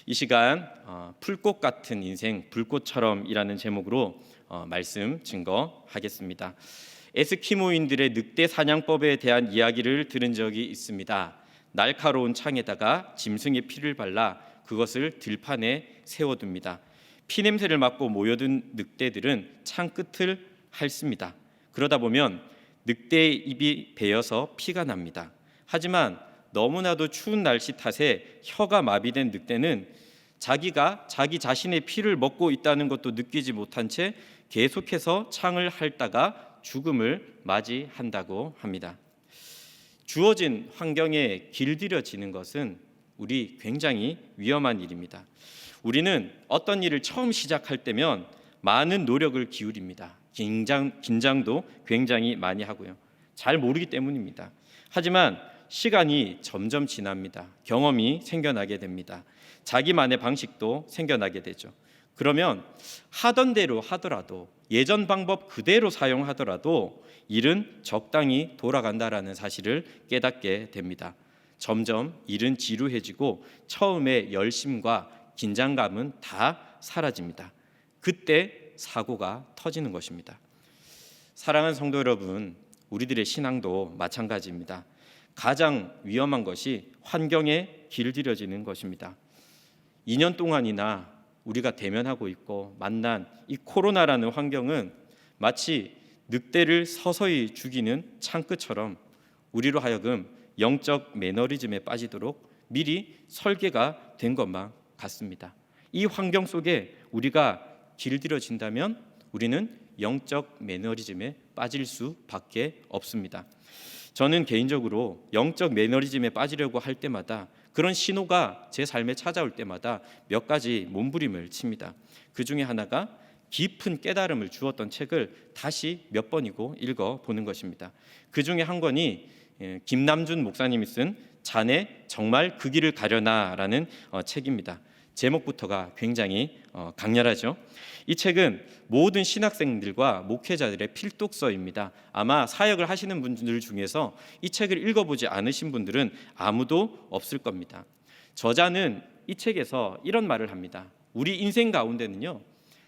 이 시간 풀꽃 같은 인생 불꽃처럼이라는 제목으로 말씀 증거하겠습니다. 에스키모인들의 늑대 사냥법에 대한 이야기를 들은 적이 있습니다. 날카로운 창에다가 짐승의 피를 발라 그것을 들판에 세워둡니다. 피 냄새를 맡고 모여든 늑대들은 창 끝을 핥습니다. 그러다 보면 늑대의 입이 베어서 피가 납니다. 하지만 너무나도 추운 날씨 탓에 혀가 마비된 늑대는 자기가 자기 자신의 피를 먹고 있다는 것도 느끼지 못한 채 계속해서 창을 핥다가 죽음을 맞이한다고 합니다. 주어진 환경에 길들여지는 것은 우리 굉장히 위험한 일입니다. 우리는 어떤 일을 처음 시작할 때면 많은 노력을 기울입니다. 긴장도 굉장히 많이 하고요. 잘 모르기 때문입니다. 하지만 시간이 점점 지납니다. 경험이 생겨나게 됩니다. 자기만의 방식도 생겨나게 되죠. 그러면 하던 대로 하더라도, 예전 방법 그대로 사용하더라도 일은 적당히 돌아간다라는 사실을 깨닫게 됩니다. 점점 일은 지루해지고 처음에 열심과 긴장감은 다 사라집니다. 그때 사고가 터지는 것입니다. 사랑하는 성도 여러분, 우리들의 신앙도 마찬가지입니다. 가장 위험한 것이 환경에 길들여지는 것입니다. 2년 동안이나 우리가 대면하고 있고 만난 이 코로나라는 환경은 마치 늑대를 서서히 죽이는 창끝처럼 우리로 하여금 영적 매너리즘에 빠지도록 미리 설계가 된 것만 같습니다. 이 환경 속에 우리가 길들여진다면 우리는 영적 매너리즘에 빠질 수밖에 없습니다. 저는 개인적으로 영적 매너리즘에 빠지려고 할 때마다, 그런 신호가 제 삶에 찾아올 때마다 몇 가지 몸부림을 칩니다. 그 중에 하나가 깊은 깨달음을 주었던 책을 다시 몇 번이고 읽어보는 것입니다. 그 중에 한 권이 김남준 목사님이 쓴 자네 정말 그 길을 가려나라는 책입니다. 제목부터가 굉장히 강렬하죠. 이 책은 모든 신학생들과 목회자들의 필독서입니다. 아마 사역을 하시는 분들 중에서 이 책을 읽어보지 않으신 분들은 아무도 없을 겁니다. 저자는 이 책에서 이런 말을 합니다. 우리 인생 가운데는요,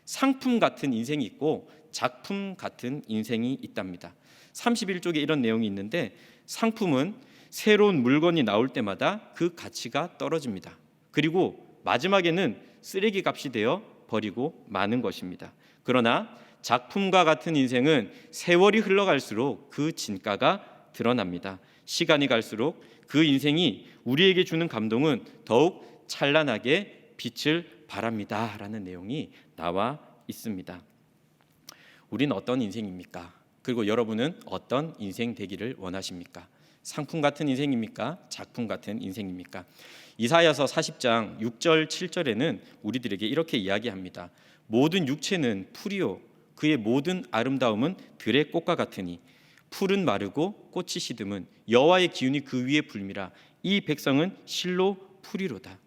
상품 같은 인생이 있고 작품 같은 인생이 있답니다. 31쪽에 이런 내용이 있는데, 상품은 새로운 물건이 나올 때마다 그 가치가 떨어집니다. 그리고 마지막에는 쓰레기 값이 되어 버리고 마는 것입니다. 그러나 작품과 같은 인생은 세월이 흘러갈수록 그 진가가 드러납니다. 시간이 갈수록 그 인생이 우리에게 주는 감동은 더욱 찬란하게 빛을 발합니다 라는 내용이 나와 있습니다. 우린 어떤 인생입니까? 그리고 여러분은 어떤 인생 되기를 원하십니까? 상품 같은 인생입니까? 작품 같은 인생입니까? 이사야서 40장 6절 7절에는 우리들에게 이렇게 이야기합니다. 모든 육체는 풀이요 그의 모든 아름다움은 들의 꽃과 같으니 풀은 마르고 꽃이 시듬은 여호와의 기운이 그 위에 불미라. 이 백성은 실로 풀이로다.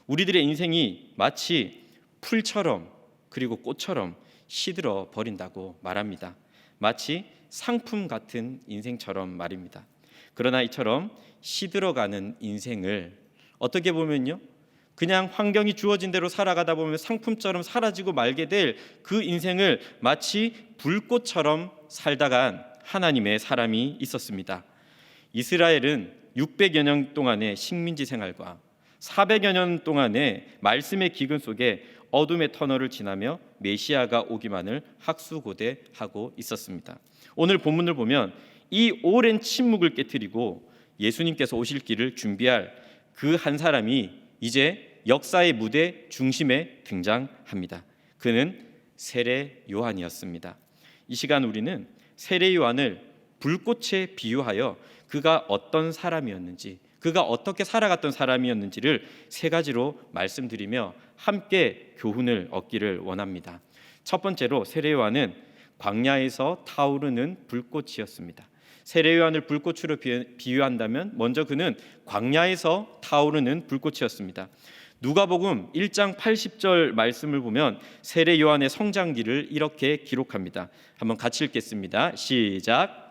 우리들의 인생이 마치 풀처럼 그리고 꽃처럼 시들어 버린다고 말합니다. 마치 상품 같은 인생처럼 말입니다. 그러나 이처럼 시들어가는 인생을 어떻게 보면요, 그냥 환경이 주어진 대로 살아가다 보면 상품처럼 사라지고 말게 될 그 인생을 마치 불꽃처럼 살다간 하나님의 사람이 있었습니다. 이스라엘은 600여 년 동안의 식민지 생활과 400여 년 동안의 말씀의 기근 속에 어둠의 터널을 지나며 메시아가 오기만을 학수고대하고 있었습니다. 오늘 본문을 보면 이 오랜 침묵을 깨트리고 예수님께서 오실 길을 준비할 그 한 사람이 이제 역사의 무대 중심에 등장합니다. 그는 세례 요한이었습니다. 이 시간 우리는 세례 요한을 불꽃에 비유하여 그가 어떤 사람이었는지, 그가 어떻게 살아갔던 사람이었는지를 세 가지로 말씀드리며 함께 교훈을 얻기를 원합니다. 첫 번째로 세례 요한은 광야에서 타오르는 불꽃이었습니다. 세례 요한을 불꽃으로 비유한다면 먼저 그는 광야에서 타오르는 불꽃이었습니다. 누가복음 1장 80절 말씀을 보면 세례 요한의 성장기를 이렇게 기록합니다. 한번 같이 읽겠습니다. 시작.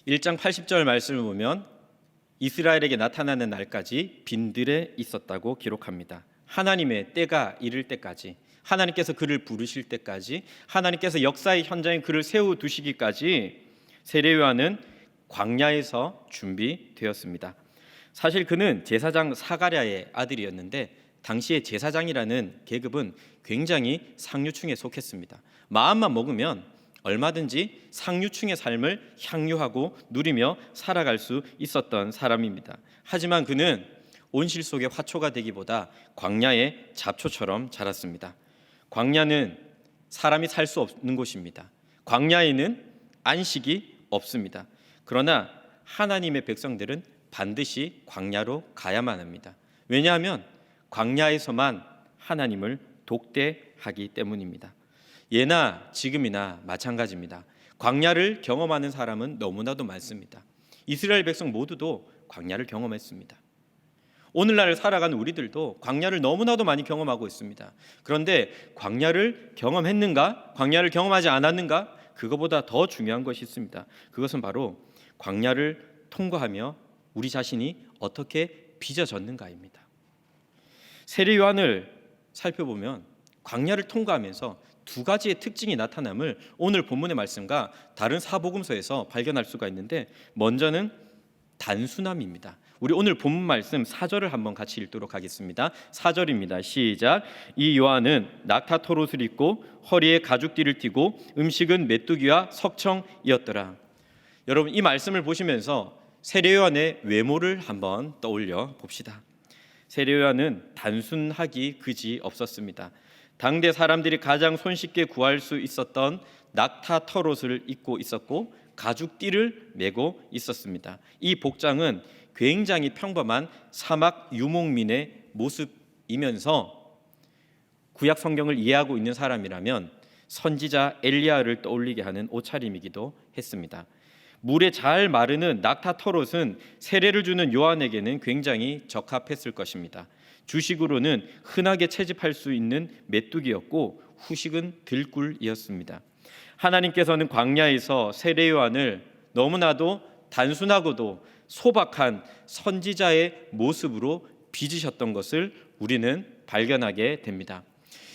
1장 80절 말씀을 보면 이스라엘에게 나타나는 날까지 빈들에 있었다고 기록합니다. 하나님의 때가 이를 때까지, 하나님께서 그를 부르실 때까지, 하나님께서 역사의 현장에 그를 세워두시기까지 세례요한은 광야에서 준비되었습니다. 사실 그는 제사장 사가랴의 아들이었는데 당시에 제사장이라는 계급은 굉장히 상류층에 속했습니다. 마음만 먹으면 얼마든지 상류층의 삶을 향유하고 누리며 살아갈 수 있었던 사람입니다. 하지만 그는 온실 속의 화초가 되기보다 광야의 잡초처럼 자랐습니다. 광야는 사람이 살 수 없는 곳입니다. 광야에는 안식이 없습니다. 그러나 하나님의 백성들은 반드시 광야로 가야만 합니다. 왜냐하면 광야에서만 하나님을 독대하기 때문입니다. 예나 지금이나 마찬가지입니다. 광야를 경험하는 사람은 너무나도 많습니다. 이스라엘 백성 모두도 광야를 경험했습니다. 오늘날 살아가는 우리들도 광야를 너무나도 많이 경험하고 있습니다. 그런데 광야를 경험했는가? 광야를 경험하지 않았는가? 그것보다 더 중요한 것이 있습니다. 그것은 바로 광야를 통과하며 우리 자신이 어떻게 빚어졌는가입니다. 세례 요한을 살펴보면 광야를 통과하면서 두 가지의 특징이 나타남을 오늘 본문의 말씀과 다른 사복음서에서 발견할 수가 있는데, 먼저는 단순함입니다. 우리 오늘 본문 말씀 4절을 한번 같이 읽도록 하겠습니다. 4절입니다. 시작. 이 요한은 낙타토롯을 입고 허리에 가죽띠를 띠고 음식은 메뚜기와 석청이었더라. 여러분, 이 말씀을 보시면서 세례 요한의 외모를 한번 떠올려 봅시다. 세례 요한은 단순하기 그지 없었습니다. 당대 사람들이 가장 손쉽게 구할 수 있었던 낙타터롯을 입고 있었고 가죽띠를 메고 있었습니다. 이 복장은 굉장히 평범한 사막 유목민의 모습이면서 구약 성경을 이해하고 있는 사람이라면 선지자 엘리야를 떠올리게 하는 옷차림이기도 했습니다. 물에 잘 마르는 낙타터롯은 세례를 주는 요한에게는 굉장히 적합했을 것입니다. 주식으로는 흔하게 채집할 수 있는 메뚜기였고 후식은 들꿀이었습니다. 하나님께서는 광야에서 세례 요한을 너무나도 단순하고도 소박한 선지자의 모습으로 빚으셨던 것을 우리는 발견하게 됩니다.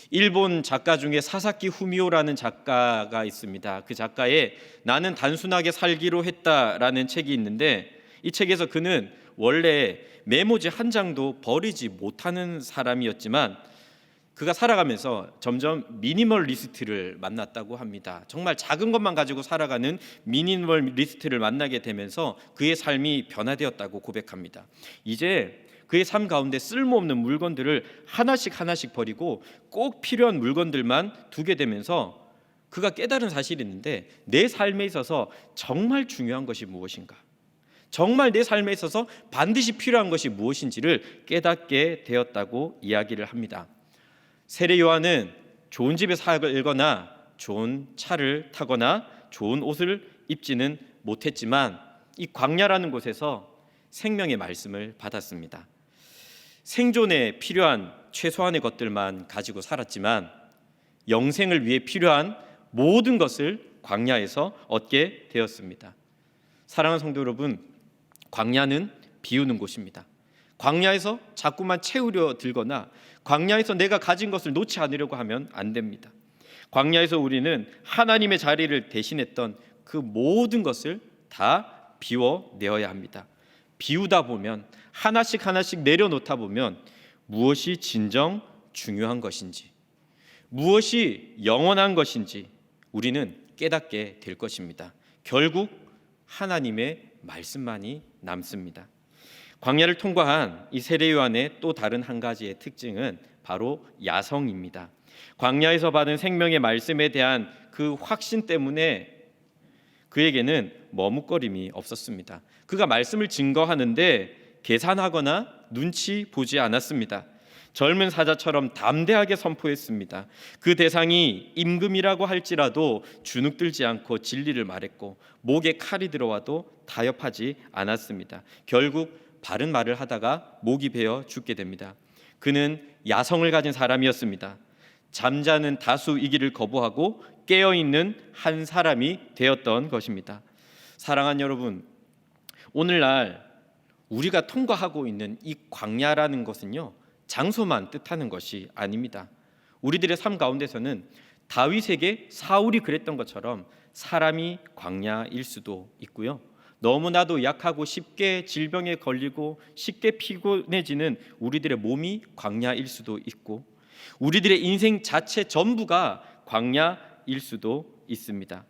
일본 작가 중에 사사키 후미오라는 작가가 있습니다. 그 작가의 나는 단순하게 살기로 했다라는 책이 있는데, 이 책에서 그는 원래 메모지 한 장도 버리지 못하는 사람이었지만 그가 살아가면서 점점 미니멀리스트를 만났다고 합니다. 정말 작은 것만 가지고 살아가는 미니멀리스트를 만나게 되면서 그의 삶이 변화되었다고 고백합니다. 이제 그의 삶 가운데 쓸모없는 물건들을 하나씩 버리고 꼭 필요한 물건들만 두게 되면서 그가 깨달은 사실이 있는데, 내 삶에 있어서 정말 중요한 것이 무엇인가, 정말 내 삶에 있어서 반드시 필요한 것이 무엇인지를 깨닫게 되었다고 이야기를 합니다. 세례 요한은 좋은 집에 살거나 좋은 차를 타거나 좋은 옷을 입지는 못했지만 이 광야라는 곳에서 생명의 말씀을 받았습니다. 생존에 필요한 최소한의 것들만 가지고 살았지만 영생을 위해 필요한 모든 것을 광야에서 얻게 되었습니다. 사랑하는 성도 여러분, 광야는 비우는 곳입니다. 광야에서 자꾸만 채우려 들거나 광야에서 내가 가진 것을 놓지 않으려고 하면 안 됩니다. 광야에서 우리는 하나님의 자리를 대신했던 그 모든 것을 다 비워내어야 합니다. 비우다 보면 하나씩 내려놓다 보면 무엇이 진정 중요한 것인지, 무엇이 영원한 것인지 우리는 깨닫게 될 것입니다. 결국 하나님의 말씀만이 남습니다. 광야를 통과한 이 세례 요한의 또 다른 한 가지의 특징은 바로 야성입니다. 광야에서 받은 생명의 말씀에 대한 그 확신 때문에 그에게는 머뭇거림이 없었습니다. 그가 말씀을 증거하는데 계산하거나 눈치 보지 않았습니다. 젊은 사자처럼 담대하게 선포했습니다. 그 대상이 임금이라고 할지라도 주눅들지 않고 진리를 말했고 목에 칼이 들어와도 타협하지 않았습니다. 결국 바른 말을 하다가 목이 베어 죽게 됩니다. 그는 야성을 가진 사람이었습니다. 잠자는 다수이기를 거부하고 깨어있는 한 사람이 되었던 것입니다. 사랑하는 여러분, 오늘날 우리가 통과하고 있는 이 광야라는 것은요, 장소만 뜻하는 것이 아닙니다. 우리들의 삶 가운데서는 다윗에게 사울이 그랬던 것처럼 사람이 광야일 수도 있고요, 너무나도 약하고 쉽게 질병에 걸리고 쉽게 피곤해지는 우리들의 몸이 광야일 수도 있고, 우리들의 인생 자체 전부가 광야일 수도 있습니다.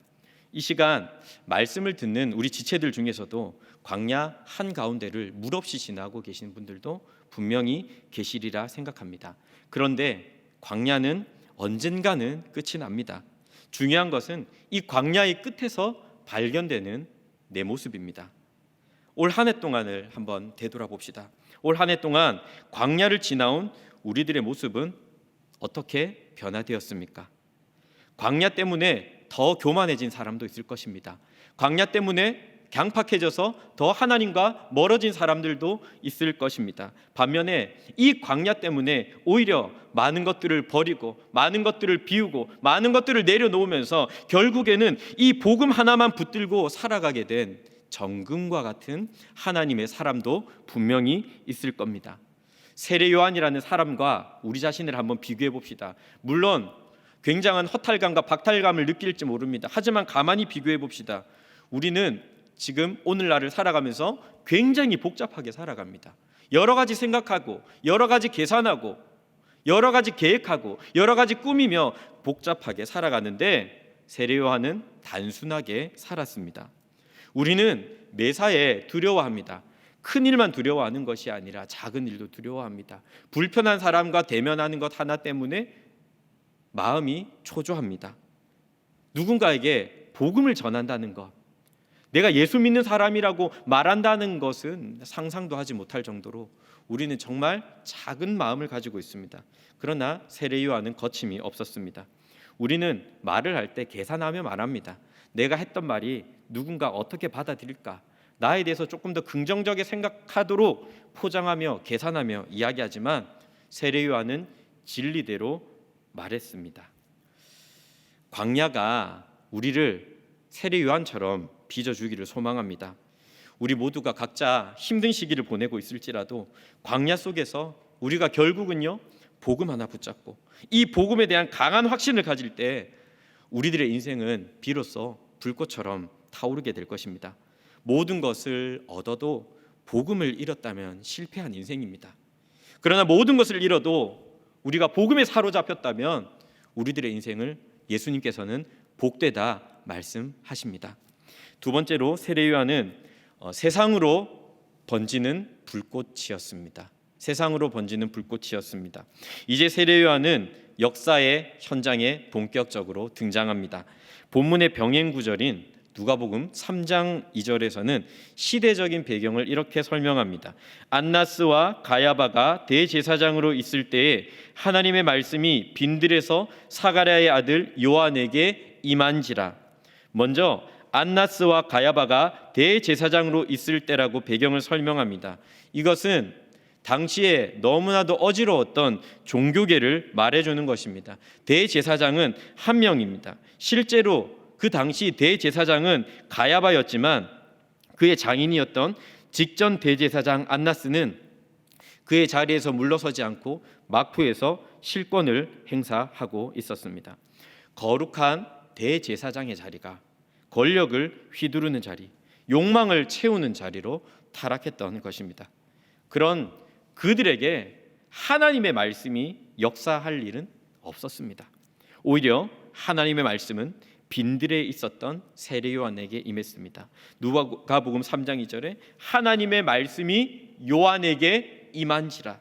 이 시간 말씀을 듣는 우리 지체들 중에서도 광야 한가운데를 물없이 지나고 계시는 분들도 분명히 계시리라 생각합니다. 그런데 광야는 언젠가는 끝이 납니다. 중요한 것은 이 광야의 끝에서 발견되는 내 모습입니다. 올 한 해 동안을 한번 되돌아봅시다. 올 한 해 동안 광야를 지나온 우리들의 모습은 어떻게 변화되었습니까? 광야 때문에 더 교만해진 사람도 있을 것입니다. 광야 때문에 강팍해져서 더 하나님과 멀어진 사람들도 있을 것입니다. 반면에 이 광야 때문에 오히려 많은 것들을 버리고 많은 것들을 비우고 많은 것들을 내려놓으면서 결국에는 이 복음 하나만 붙들고 살아가게 된 정금과 같은 하나님의 사람도 분명히 있을 겁니다. 세례 요한이라는 사람과 우리 자신을 한번 비교해 봅시다. 물론 굉장한 허탈감과 박탈감을 느낄지 모릅니다. 하지만 가만히 비교해 봅시다. 우리는 지금 오늘날을 살아가면서 굉장히 복잡하게 살아갑니다. 여러 가지 생각하고 여러 가지 계산하고 여러 가지 계획하고 여러 가지 꾸미며 복잡하게 살아가는데 세례 요한은 단순하게 살았습니다. 우리는 매사에 두려워합니다. 큰 일만 두려워하는 것이 아니라 작은 일도 두려워합니다. 불편한 사람과 대면하는 것 하나 때문에 마음이 초조합니다. 누군가에게 복음을 전한다는 것, 내가 예수 믿는 사람이라고 말한다는 것은 상상도 하지 못할 정도로 우리는 정말 작은 마음을 가지고 있습니다. 그러나 세례 요한은 거침이 없었습니다. 우리는 말을 할 때 계산하며 말합니다. 내가 했던 말이 누군가 어떻게 받아들일까, 나에 대해서 조금 더 긍정적이게 생각하도록 포장하며 계산하며 이야기하지만 세례 요한은 진리대로 말했습니다. 광야가 우리를 세례 요한처럼 빚어주기를 소망합니다. 우리 모두가 각자 힘든 시기를 보내고 있을지라도 광야 속에서 우리가 결국은요, 복음 하나 붙잡고 이 복음에 대한 강한 확신을 가질 때 우리들의 인생은 비로소 불꽃처럼 타오르게 될 것입니다. 모든 것을 얻어도 복음을 잃었다면 실패한 인생입니다. 그러나 모든 것을 잃어도 우리가 복음에 사로잡혔다면 우리들의 인생을 예수님께서는 복되다 말씀하십니다. 두 번째로 세례 요한은 세상으로 번지는 불꽃이었습니다. 세상으로 번지는 불꽃이었습니다. 이제 세례 요한은 역사의 현장에 본격적으로 등장합니다. 본문의 병행 구절인 누가복음 3장 2절에서는 시대적인 배경을 이렇게 설명합니다. 안나스와 가야바가 대제사장으로 있을 때에 하나님의 말씀이 빈들에서 사가랴의 아들 요한에게 임한지라. 먼저 안나스와 가야바가 대제사장으로 있을 때라고 배경을 설명합니다. 이것은 당시에 너무나도 어지러웠던 종교계를 말해주는 것입니다. 대제사장은 한 명입니다. 실제로 그 당시 대제사장은 가야바였지만 그의 장인이었던 직전 대제사장 안나스는 그의 자리에서 물러서지 않고 막부에서 실권을 행사하고 있었습니다. 거룩한 대제사장의 자리가 권력을 휘두르는 자리, 욕망을 채우는 자리로 타락했던 것입니다. 그런 그들에게 하나님의 말씀이 역사할 일은 없었습니다. 오히려 하나님의 말씀은 빈들에 있었던 세례 요한에게 임했습니다. 누가복음 3장 2절에 하나님의 말씀이 요한에게 임한지라.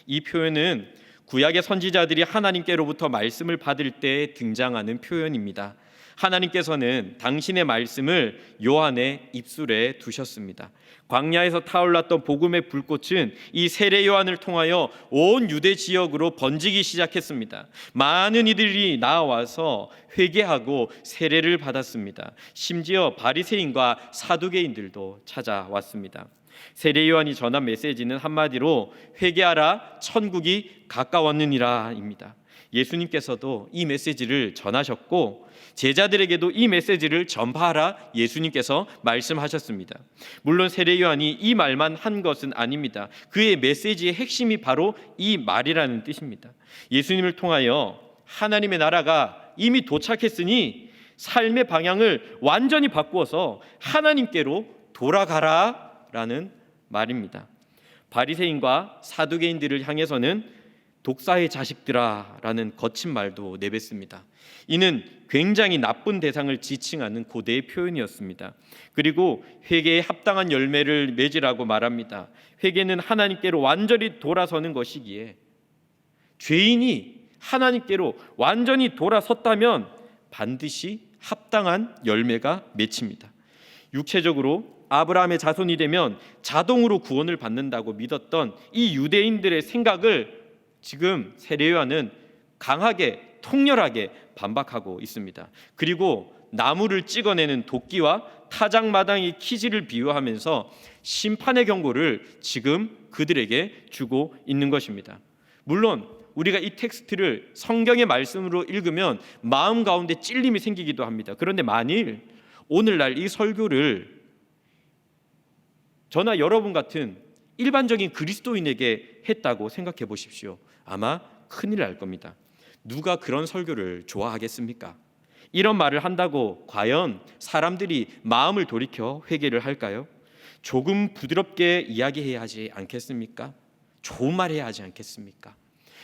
이 표현은 구약의 선지자들이 하나님께로부터 말씀을 받을 때 등장하는 표현입니다. 하나님께서는 당신의 말씀을 요한의 입술에 두셨습니다. 광야에서 타올랐던 복음의 불꽃은 이 세례 요한을 통하여 온 유대 지역으로 번지기 시작했습니다. 많은 이들이 나와서 회개하고 세례를 받았습니다. 심지어 바리새인과 사두개인들도 찾아왔습니다. 세례 요한이 전한 메시지는 한마디로 회개하라 천국이 가까웠느니라입니다. 예수님께서도 이 메시지를 전하셨고 제자들에게도 이 메시지를 전파하라 예수님께서 말씀하셨습니다. 물론 세례 요한이 이 말만 한 것은 아닙니다. 그의 메시지의 핵심이 바로 이 말이라는 뜻입니다. 예수님을 통하여 하나님의 나라가 이미 도착했으니 삶의 방향을 완전히 바꾸어서 하나님께로 돌아가라라는 말입니다. 바리새인과 사두개인들을 향해서는 독사의 자식들아라는 거친 말도 내뱉습니다. 이는 굉장히 나쁜 대상을 지칭하는 고대의 표현이었습니다. 그리고 회개에 합당한 열매를 맺으라고 말합니다. 회개는 하나님께로 완전히 돌아서는 것이기에 죄인이 하나님께로 완전히 돌아섰다면 반드시 합당한 열매가 맺힙니다. 육체적으로 아브라함의 자손이 되면 자동으로 구원을 받는다고 믿었던 이 유대인들의 생각을 지금 세례 요한은 강하게 통렬하게 반박하고 있습니다. 그리고 나무를 찍어내는 도끼와 타작마당의 키질을 비유하면서 심판의 경고를 지금 그들에게 주고 있는 것입니다. 물론 우리가 이 텍스트를 성경의 말씀으로 읽으면 마음 가운데 찔림이 생기기도 합니다. 그런데 만일 오늘날 이 설교를 저나 여러분 같은 일반적인 그리스도인에게 했다고 생각해 보십시오. 아마 큰일 날 겁니다. 누가 그런 설교를 좋아하겠습니까? 이런 말을 한다고 과연 사람들이 마음을 돌이켜 회개를 할까요? 조금 부드럽게 이야기해야 하지 않겠습니까? 좋은 말 해야 하지 않겠습니까?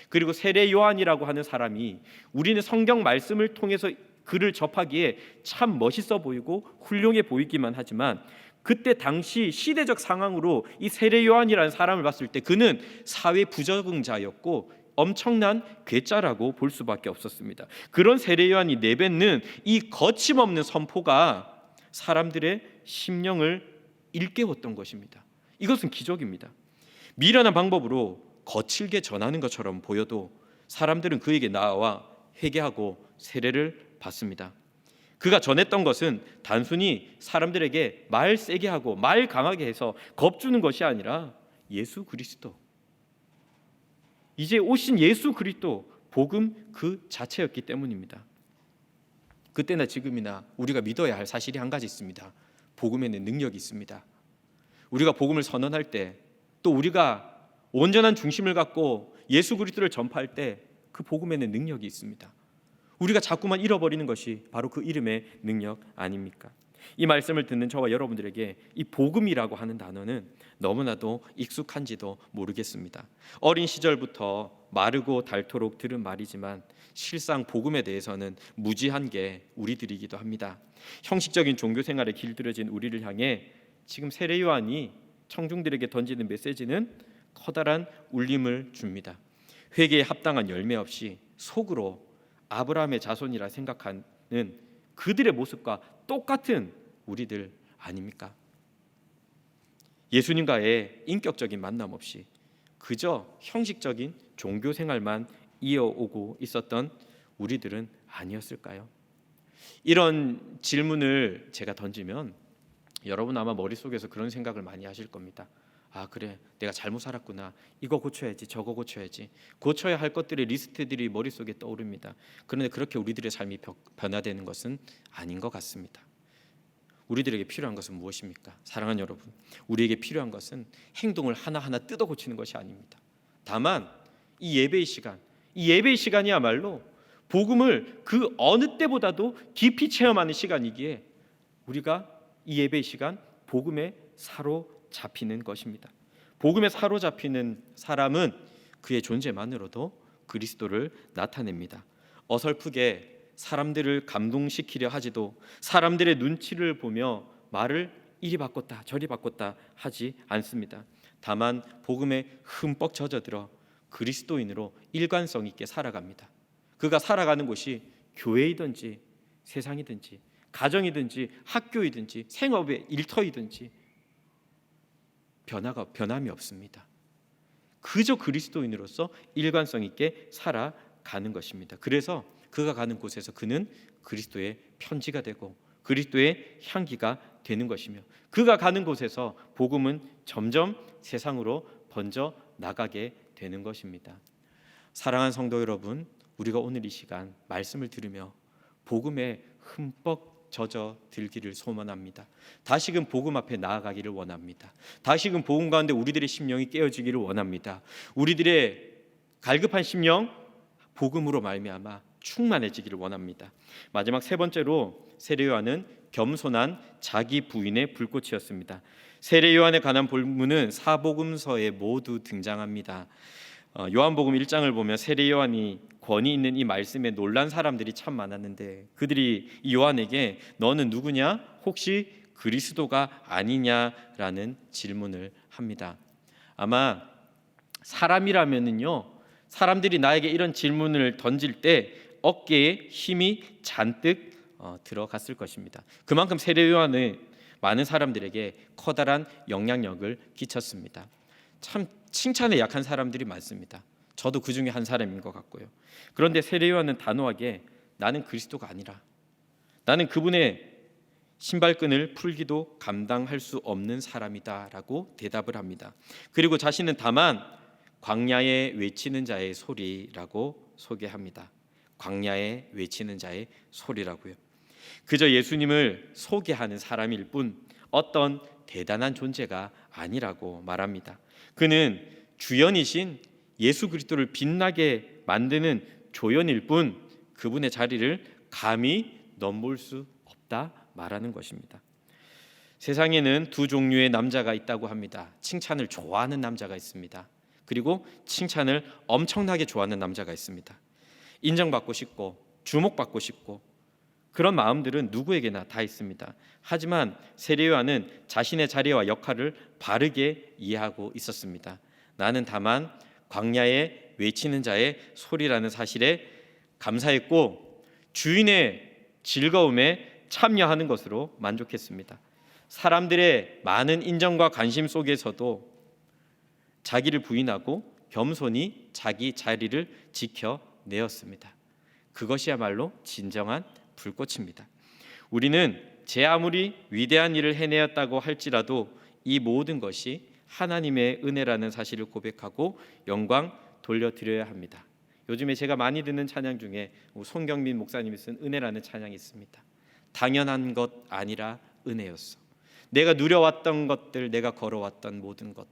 그리고 세례 요한이라고 하는 사람이 우리는 성경 말씀을 통해서 그를 접하기에 참 멋있어 보이고 훌륭해 보이기만 하지만 그때 당시 시대적 상황으로 이 세례 요한이라는 사람을 봤을 때 그는 사회 부적응자였고 엄청난 괴짜라고 볼 수밖에 없었습니다. 그런 세례 요한이 내뱉는 이 거침없는 선포가 사람들의 심령을 일깨웠던 것입니다. 이것은 기적입니다. 미련한 방법으로 거칠게 전하는 것처럼 보여도 사람들은 그에게 나와 회개하고 세례를 받습니다. 그가 전했던 것은 단순히 사람들에게 말 세게 하고 말 강하게 해서 겁주는 것이 아니라 예수 그리스도, 이제 오신 예수 그리스도 복음 그 자체였기 때문입니다. 그때나 지금이나 우리가 믿어야 할 사실이 한 가지 있습니다. 복음에는 능력이 있습니다. 우리가 복음을 선언할 때 또 우리가 온전한 중심을 갖고 예수 그리스도를 전파할 때 그 복음에는 능력이 있습니다. 우리가 자꾸만 잃어버리는 것이 바로 그 이름의 능력 아닙니까? 이 말씀을 듣는 저와 여러분들에게 이 복음이라고 하는 단어는 너무나도 익숙한지도 모르겠습니다. 어린 시절부터 마르고 닳도록 들은 말이지만 실상 복음에 대해서는 무지한 게 우리들이기도 합니다. 형식적인 종교 생활에 길들여진 우리를 향해 지금 세례 요한이 청중들에게 던지는 메시지는 커다란 울림을 줍니다. 회개에 합당한 열매 없이 속으로 아브라함의 자손이라 생각하는 그들의 모습과 똑같은 우리들 아닙니까? 예수님과의 인격적인 만남 없이 그저 형식적인 종교 생활만 이어오고 있었던 우리들은 아니었을까요? 이런 질문을 제가 던지면 여러분 아마 머릿속에서 그런 생각을 많이 하실 겁니다. 아 그래, 내가 잘못 살았구나. 이거 고쳐야지, 저거 고쳐야지. 고쳐야 할 것들의 리스트들이 머릿속에 떠오릅니다. 그런데 그렇게 우리들의 삶이 변화되는 것은 아닌 것 같습니다. 우리들에게 필요한 것은 무엇입니까? 사랑하는 여러분, 우리에게 필요한 것은 행동을 하나하나 뜯어 고치는 것이 아닙니다. 다만 이 예배의 시간이야말로 복음을 그 어느 때보다도 깊이 체험하는 시간이기에 우리가 이 예배의 시간 복음에 사로잡히는 것입니다. 복음에 사로잡히는 사람은 그의 존재만으로도 그리스도를 나타냅니다. 어설프게 사람들을 감동시키려 하지도 사람들의 눈치를 보며 말을 이리 바꿨다 저리 바꿨다 하지 않습니다. 다만 복음에 흠뻑 젖어들어 그리스도인으로 일관성 있게 살아갑니다. 그가 살아가는 곳이 교회이든지 세상이든지 가정이든지 학교이든지 생업의 일터이든지 변함이 없습니다. 그저 그리스도인으로서 일관성 있게 살아가는 것입니다. 그래서 그가 가는 곳에서 그는 그리스도의 편지가 되고 그리스도의 향기가 되는 것이며 그가 가는 곳에서 복음은 점점 세상으로 번져 나가게 되는 것입니다. 사랑하는 성도 여러분, 우리가 오늘 이 시간 말씀을 들으며 복음에 흠뻑 젖어 들기를 소원합니다. 다시금 복음 앞에 나아가기를 원합니다. 다시금 복음 가운데 우리들의 심령이 깨어지기를 원합니다. 우리들의 갈급한 심령 복음으로 말미암아 충만해지기를 원합니다. 마지막 세 번째로 세례 요한은 겸손한 자기 부인의 불꽃이었습니다. 세례 요한에 관한 본문은 사복음서에 모두 등장합니다. 요한복음 1장을 보면 세례 요한이 권위 있는 이 말씀에 놀란 사람들이 참 많았는데 그들이 이 요한에게 너는 누구냐? 혹시 그리스도가 아니냐라는 질문을 합니다. 아마 사람이라면은요, 사람들이 나에게 이런 질문을 던질 때 어깨에 힘이 잔뜩 들어갔을 것입니다. 그만큼 세례 요한은 많은 사람들에게 커다란 영향력을 끼쳤습니다. 참 칭찬에 약한 사람들이 많습니다. 저도 그 중에 한 사람인 것 같고요. 그런데 세례 요한은 단호하게 나는 그리스도가 아니라, 나는 그분의 신발끈을 풀기도 감당할 수 없는 사람이다라고 대답을 합니다. 그리고 자신은 다만 광야에 외치는 자의 소리라고 소개합니다. 광야에 외치는 자의 소리라고요. 그저 예수님을 소개하는 사람일 뿐 어떤 대단한 존재가 아니라고 말합니다. 그는 주연이신 예수 그리스도를 빛나게 만드는 조연일 뿐 그분의 자리를 감히 넘볼 수 없다 말하는 것입니다. 세상에는 두 종류의 남자가 있다고 합니다. 칭찬을 좋아하는 남자가 있습니다. 그리고 칭찬을 엄청나게 좋아하는 남자가 있습니다. 인정받고 싶고 주목받고 싶고 그런 마음들은 누구에게나 다 있습니다. 하지만 세례 요한은 자신의 자리와 역할을 바르게 이해하고 있었습니다. 나는 다만 광야에 외치는 자의 소리라는 사실에 감사했고 주인의 즐거움에 참여하는 것으로 만족했습니다. 사람들의 많은 인정과 관심 속에서도 자기를 부인하고 겸손히 자기 자리를 지켜내었습니다. 그것이야말로 진정한 불꽃입니다. 우리는 제 아무리 위대한 일을 해내었다고 할지라도 이 모든 것이 하나님의 은혜라는 사실을 고백하고 영광 돌려드려야 합니다. 요즘에 제가 많이 듣는 찬양 중에 손경민 목사님이 쓴 은혜라는 찬양이 있습니다. 당연한 것 아니라 은혜였어. 내가 누려왔던 것들, 내가 걸어왔던 모든 것,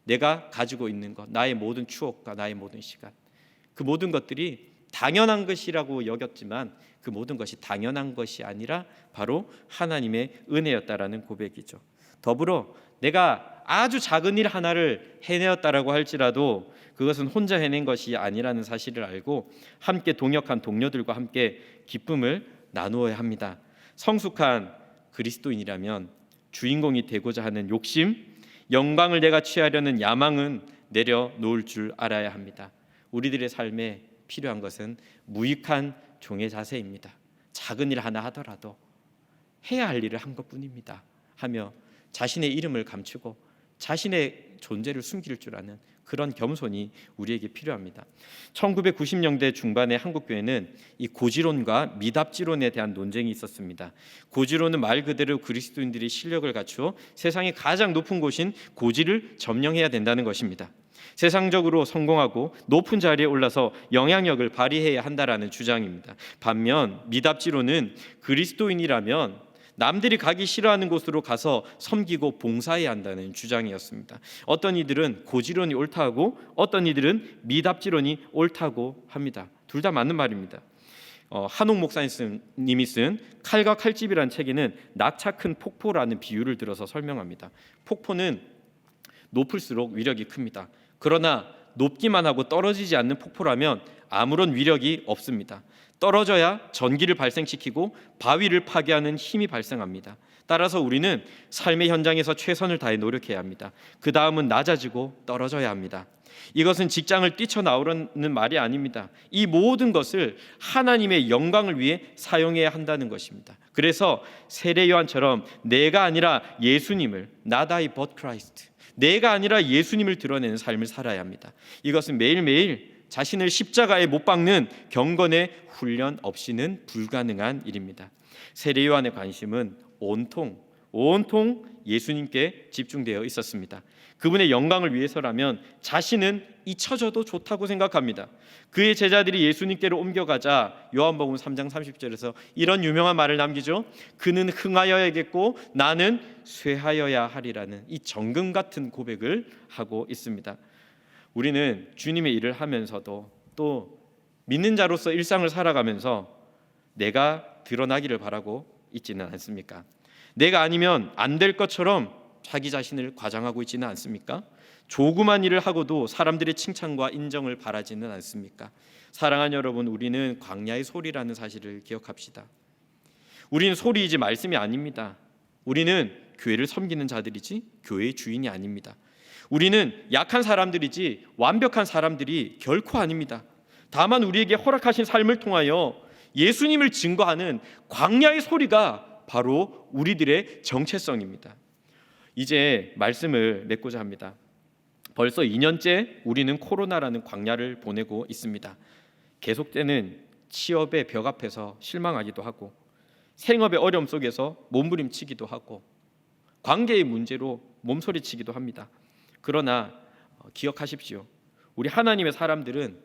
내가 가지고 있는 것, 나의 모든 추억과 나의 모든 시간, 그 모든 것들이 당연한 것이라고 여겼지만 그 모든 것이 당연한 것이 아니라 바로 하나님의 은혜였다라는 고백이죠. 더불어 내가 아주 작은 일 하나를 해내었다라고 할지라도 그것은 혼자 해낸 것이 아니라는 사실을 알고 함께 동역한 동료들과 함께 기쁨을 나누어야 합니다. 성숙한 그리스도인이라면 주인공이 되고자 하는 욕심, 영광을 내가 취하려는 야망은 내려놓을 줄 알아야 합니다. 우리들의 삶에 필요한 것은 무익한 종의 자세입니다. 작은 일 하나 하더라도 해야 할 일을 한 것뿐입니다 하며 자신의 이름을 감추고 자신의 존재를 숨길 줄 아는 그런 겸손이 우리에게 필요합니다. 1990년대 중반에 한국교회는 이 고지론과 미답지론에 대한 논쟁이 있었습니다. 고지론은 말 그대로 그리스도인들이 실력을 갖추어 세상의 가장 높은 곳인 고지를 점령해야 된다는 것입니다. 세상적으로 성공하고 높은 자리에 올라서 영향력을 발휘해야 한다라는 주장입니다. 반면 미답지론은 그리스도인이라면 남들이 가기 싫어하는 곳으로 가서 섬기고 봉사해야 한다는 주장이었습니다. 어떤 이들은 고지론이 옳다고 어떤 이들은 미답지론이 옳다고 합니다. 둘 다 맞는 말입니다. 한옥 목사님이 쓴 칼과 칼집이라는 책에는 낙차 큰 폭포라는 비유를 들어서 설명합니다. 폭포는 높을수록 위력이 큽니다. 그러나 높기만 하고 떨어지지 않는 폭포라면 아무런 위력이 없습니다. 떨어져야 전기를 발생시키고 바위를 파괴하는 힘이 발생합니다. 따라서 우리는 삶의 현장에서 최선을 다해 노력해야 합니다. 그 다음은 낮아지고 떨어져야 합니다. 이것은 직장을 뛰쳐나오려는 말이 아닙니다. 이 모든 것을 하나님의 영광을 위해 사용해야 한다는 것입니다. 그래서 세례 요한처럼 내가 아니라 예수님을, not I but Christ, 내가 아니라 예수님을 드러내는 삶을 살아야 합니다. 이것은 매일매일 자신을 십자가에 못 박는 경건의 훈련 없이는 불가능한 일입니다. 세례 요한의 관심은 온통 예수님께 집중되어 있었습니다. 그분의 영광을 위해서라면 자신은 잊혀져도 좋다고 생각합니다. 그의 제자들이 예수님께로 옮겨가자 요한복음 3장 30절에서 이런 유명한 말을 남기죠. 그는 흥하여야겠고 나는 쇠하여야 하리라는 이 정금 같은 고백을 하고 있습니다. 우리는 주님의 일을 하면서도 또 믿는 자로서 일상을 살아가면서 내가 드러나기를 바라고 있지는 않습니까? 내가 아니면 안 될 것처럼 자기 자신을 과장하고 있지는 않습니까? 조그만 일을 하고도 사람들의 칭찬과 인정을 바라지는 않습니까? 사랑하는 여러분, 우리는 광야의 소리라는 사실을 기억합시다. 우리는 소리이지 말씀이 아닙니다. 우리는 교회를 섬기는 자들이지 교회의 주인이 아닙니다. 우리는 약한 사람들이지 완벽한 사람들이 결코 아닙니다. 다만 우리에게 허락하신 삶을 통하여 예수님을 증거하는 광야의 소리가 바로 우리들의 정체성입니다. 이제 말씀을 맺고자 합니다. 벌써 2년째 우리는 코로나라는 광야를 보내고 있습니다. 계속되는 취업의 벽 앞에서 실망하기도 하고 생업의 어려움 속에서 몸부림치기도 하고 관계의 문제로 몸소리치기도 합니다. 그러나 기억하십시오. 우리 하나님의 사람들은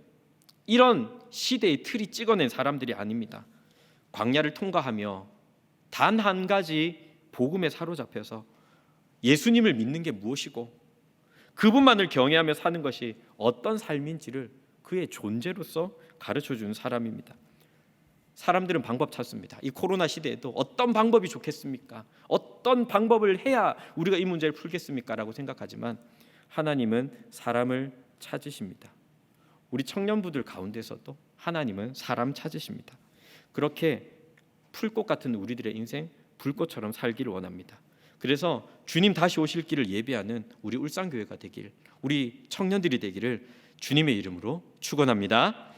이런 시대의 틀이 찍어낸 사람들이 아닙니다. 광야를 통과하며 단 한 가지 복음에 사로잡혀서 예수님을 믿는 게 무엇이고 그분만을 경외하며 사는 것이 어떤 삶인지를 그의 존재로서 가르쳐주는 사람입니다. 사람들은 방법 찾습니다. 이 코로나 시대에도 어떤 방법이 좋겠습니까? 어떤 방법을 해야 우리가 이 문제를 풀겠습니까? 라고 생각하지만 하나님은 사람을 찾으십니다. 우리 청년부들 가운데서도 하나님은 사람 찾으십니다. 그렇게 풀꽃 같은 우리들의 인생 불꽃처럼 살기를 원합니다. 그래서 주님 다시 오실 길을 예비하는 우리 울산교회가 되길, 우리 청년들이 되기를 주님의 이름으로 축원합니다.